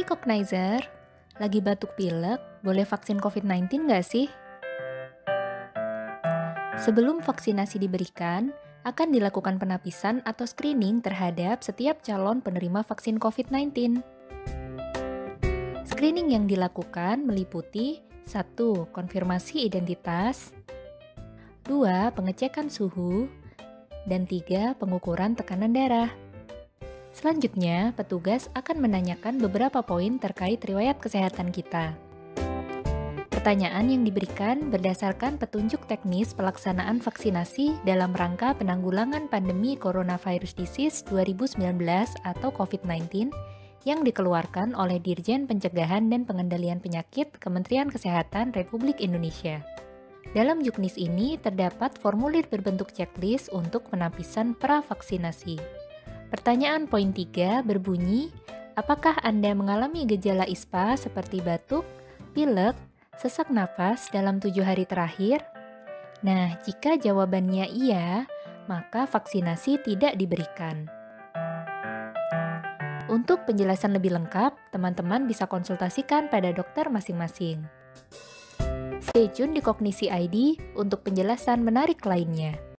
Hai Cognizer, lagi batuk pilek, boleh vaksin COVID-19 nggak sih? Sebelum vaksinasi diberikan, akan dilakukan penapisan atau screening terhadap setiap calon penerima vaksin COVID-19. Screening yang dilakukan meliputi 1. Konfirmasi identitas, 2. Pengecekan suhu, dan 3. Pengukuran tekanan darah. Selanjutnya, petugas akan menanyakan beberapa poin terkait riwayat kesehatan kita. Pertanyaan yang diberikan berdasarkan petunjuk teknis pelaksanaan vaksinasi dalam rangka penanggulangan pandemi Coronavirus Disease 2019 atau COVID-19 yang dikeluarkan oleh Dirjen Pencegahan dan Pengendalian Penyakit Kementerian Kesehatan Republik Indonesia. Dalam juknis ini terdapat formulir berbentuk checklist untuk penapisan pra-vaksinasi. Pertanyaan poin 3 berbunyi, apakah Anda mengalami gejala ISPA seperti batuk, pilek, sesak napas dalam 7 hari terakhir? Nah, jika jawabannya iya, maka vaksinasi tidak diberikan. Untuk penjelasan lebih lengkap, teman-teman bisa konsultasikan pada dokter masing-masing. Stay tune di Kognisi ID untuk penjelasan menarik lainnya.